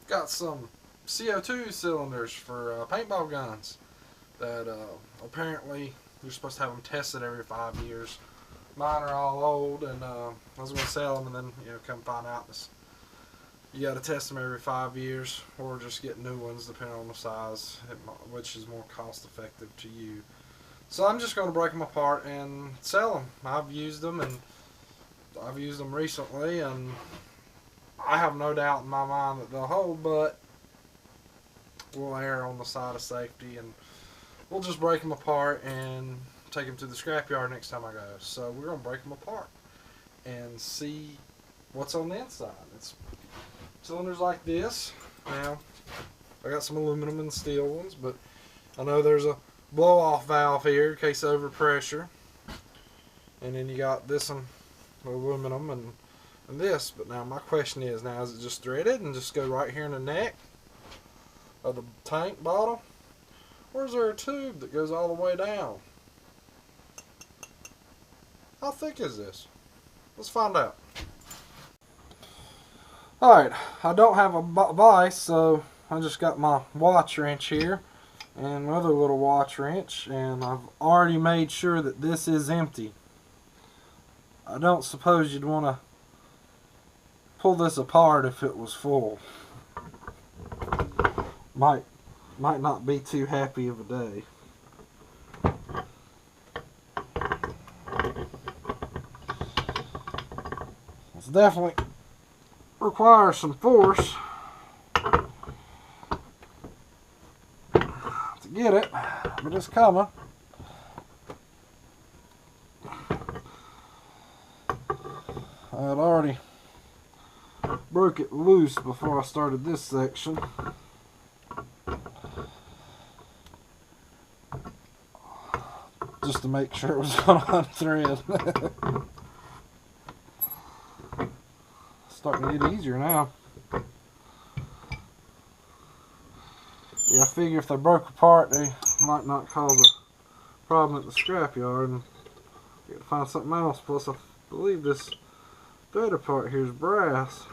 got some CO2 cylinders for paintball guns that apparently you're supposed to have them tested every 5 years. Mine are all old, and I was going to sell them, and then come find out you got to test them every 5 years, or just get new ones depending on the size, which is more cost effective to you. So I'm just going to break them apart and sell them. I've used them recently, and I have no doubt in my mind that they'll hold, but we'll err on the side of safety, and we'll just break them apart and take them to the scrapyard next time I go. So we're going to break them apart and see what's on the inside. It's cylinders like this. Now, I got some aluminum and steel ones, but I know there's a blow-off valve here in case of overpressure. And then you got this one, aluminum, and this. But now my question is it just threaded and just go right here in the neck of the tank bottle? Or is there a tube that goes all the way down? How thick is this? Let's find out. Alright, I don't have a vise, so I just got my watch wrench here and another little watch wrench, and I've already made sure that this is empty. I don't suppose you'd want to pull this apart if it was full. Might not be too happy of a day. It's definitely requires some force to get it, but it's coming. I had already broke it loose before I started this section. Just to make sure it was going to unthread. Starting to get easier now. Yeah, I figure if they broke apart, they might not cause a problem at the scrapyard, and you got to find something else. Plus, I believe this threader part here is brass,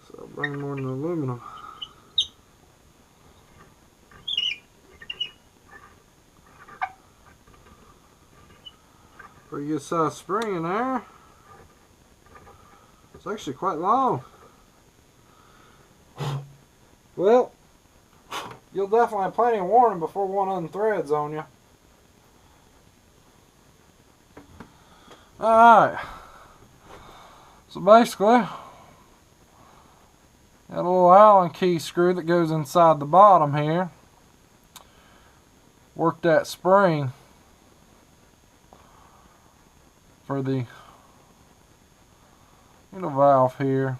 so I'll bring more than aluminum. Pretty good size spring in there. It's actually quite long. Well, you'll definitely have plenty of warning before one unthreads on you. Alright. So basically, got a little Allen key screw that goes inside the bottom here. Work that spring for the valve here,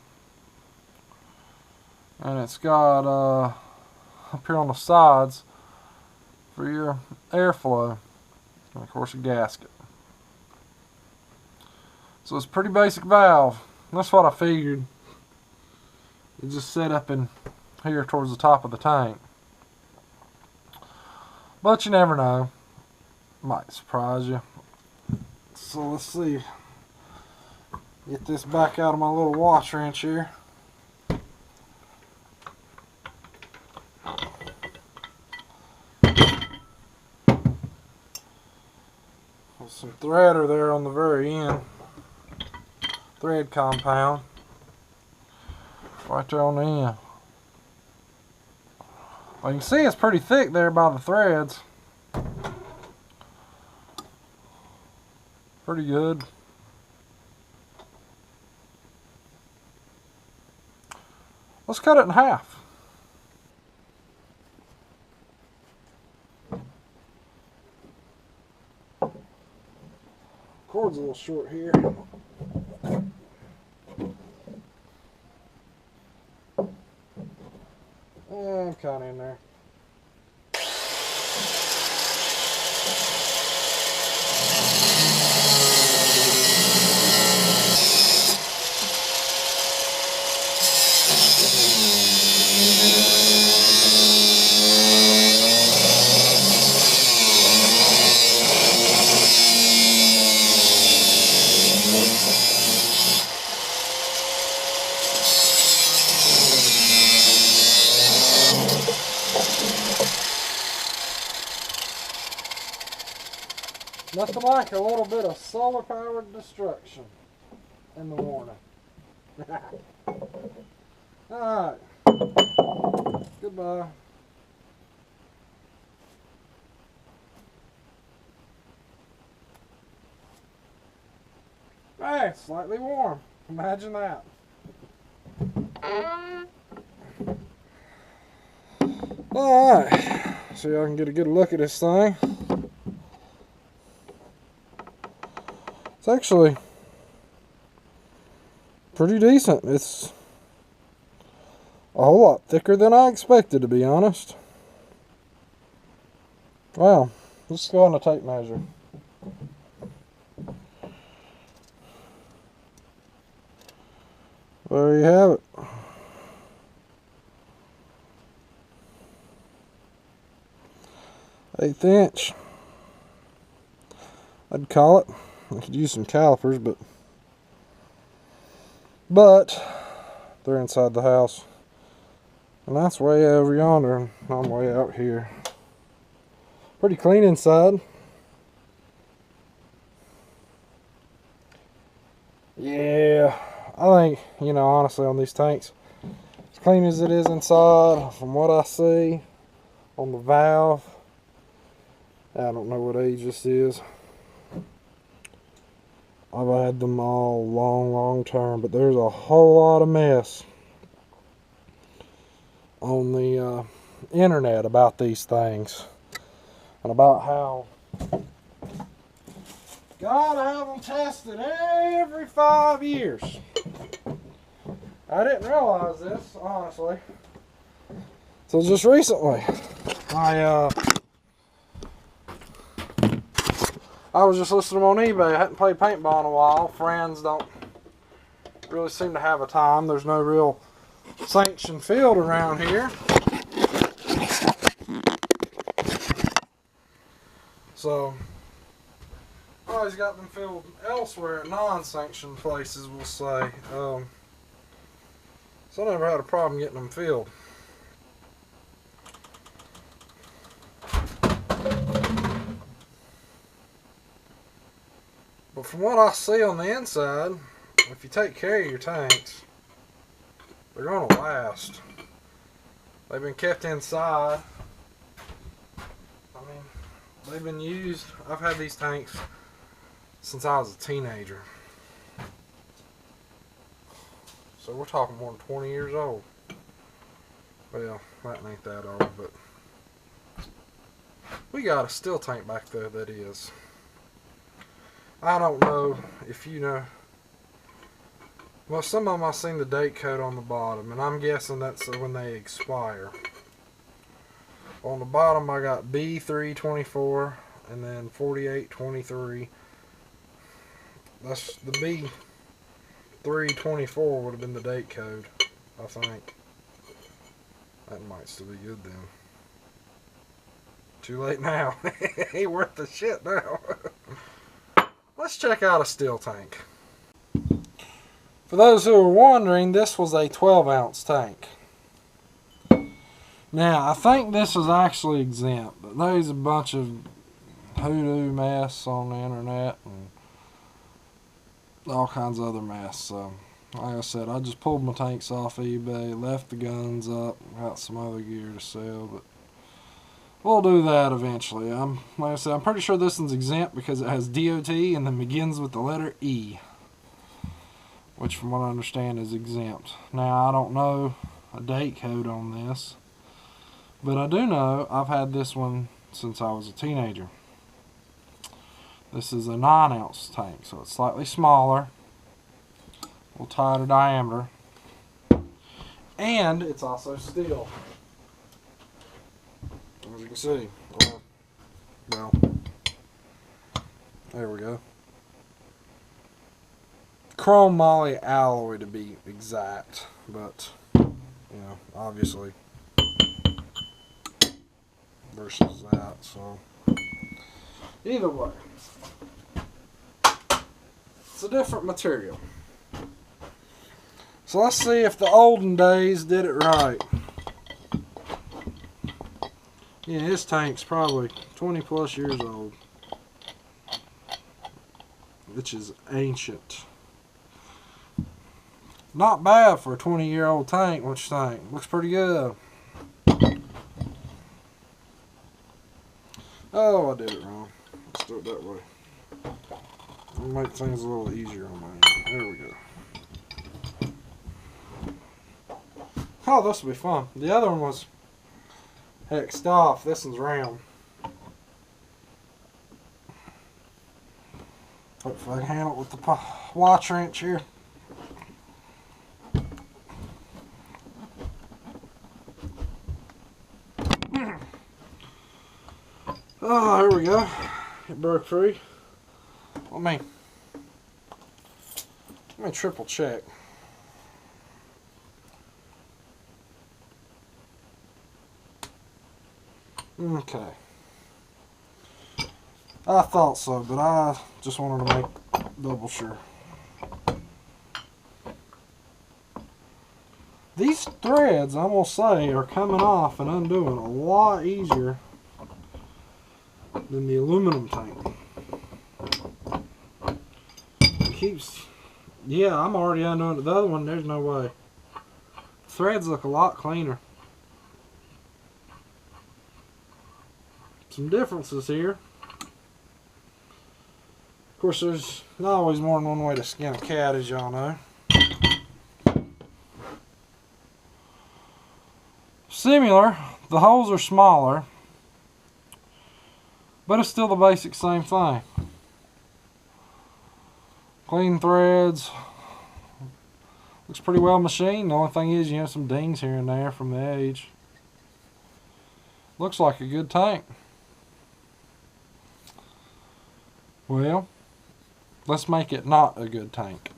and it's got up here on the sides for your airflow, and of course a gasket. So it's a pretty basic valve. That's what I figured. It just set up in here towards the top of the tank, but you never know, might surprise you. So let's see. Get this back out of my little watch wrench here. With some threader there on the very end. Thread compound. Right there on the end. Well, you can see it's pretty thick there by the threads. Pretty good. Let's cut it in half. Cord's a little short here. I'm kind of in there. Nothing like a little bit of solar powered destruction in the morning. Alright. Goodbye. Hey, slightly warm. Imagine that. Alright. See if I can get a good look at this thing. It's actually pretty decent. It's a whole lot thicker than I expected, to be honest. Wow. Let's go on a tape measure. There you have it. Eighth inch. I'd call it. I could use some calipers, but they're inside the house. And that's way over yonder, and I'm way out here. Pretty clean inside. Yeah, I think, you know, honestly, on these tanks, as clean as it is inside, from what I see on the valve, I don't know what age this is. I've had them all long term, but there's a whole lot of mess on the internet about these things and about how gotta have them tested every 5 years. I didn't realize this, honestly, so just recently. I was just listing them on eBay. I hadn't played paintball in a while. Friends don't really seem to have a time. There's no real sanctioned field around here. So, I always got them filled elsewhere at non-sanctioned places, we'll say. So I never had a problem getting them filled. But from what I see on the inside, if you take care of your tanks, they're going to last. They've been kept inside. I mean, they've been used. I've had these tanks since I was a teenager. So we're talking more than 20 years old. Well, that ain't that old, but we got a steel tank back there that is. I don't know if you know. Well, some of them I've seen the date code on the bottom, and I'm guessing that's when they expire. On the bottom I got B324 and then 4823. That's the B324 would have been the date code, I think. That might still be good then. Too late now. Ain't worth the shit now. Let's check out a steel tank. For those who are wondering, this was a 12-ounce tank. Now, I think this is actually exempt, but there's a bunch of hoodoo mess on the internet and all kinds of other mess. So, like I said, I just pulled my tanks off eBay, left the guns up, got some other gear to sell, but we'll do that eventually. Like I said, I'm pretty sure this one's exempt because it has DOT and then begins with the letter E, which from what I understand is exempt. Now, I don't know a date code on this, but I do know I've had this one since I was a teenager. This is a 9-ounce tank, so it's slightly smaller, a little tighter diameter, and it's also steel. As you can see, well, there we go. Chrome moly alloy to be exact, but you know, obviously versus that. So either way, it's a different material. So let's see if the olden days did it right. Yeah, this tank's probably 20 plus years old. which is ancient. Not bad for a 20-year-old tank. What you think? Looks pretty good. Oh, I did it wrong. Let's do it that way. It'll make things a little easier on my end. There we go. Oh, this will be fun. The other one was hexed off. This one's round. Hopefully I can handle it with the watch wrench here. Oh, here we go. It broke free. Let me triple check. Okay. I thought so, but I just wanted to make double sure. These threads, I'm going to say, are coming off and undoing a lot easier than the aluminum tank. It keeps, yeah, I'm already undoing it. The other one, there's no way. The threads look a lot cleaner. Some differences here. Of course, there's not always more than one way to skin a cat, as y'all know. Similar, the holes are smaller, but it's still the basic same thing. Clean threads. Looks pretty well machined. The only thing is you have some dings here and there from the age. Looks like a good tank. Well, let's make it not a good tank.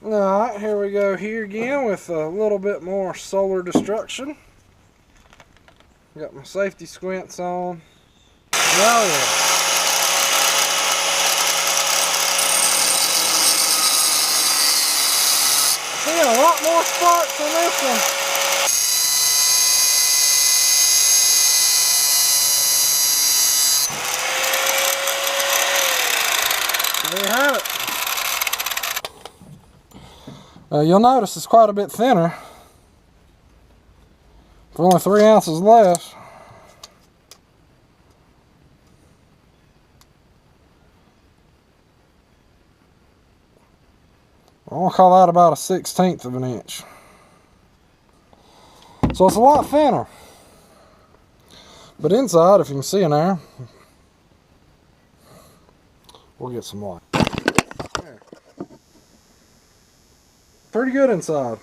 Alright, here we go here again with a little bit more solar destruction. Got my safety squints on. Oh yeah. Seeing a lot more sparks on this one. There you have it. You'll notice it's quite a bit thinner. For only 3 ounces less. I'm going to call that about a 1/16 of an inch. So it's a lot thinner. But inside, if you can see in there, we'll get some light. There. Pretty good inside.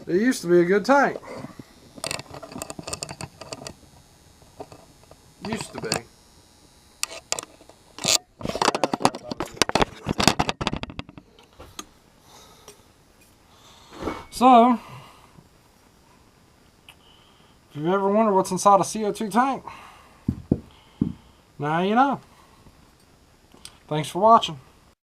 It used to be a good tank. Used to be. So, if you've ever wondered what's inside a CO2 tank, now you know. Thanks for watching.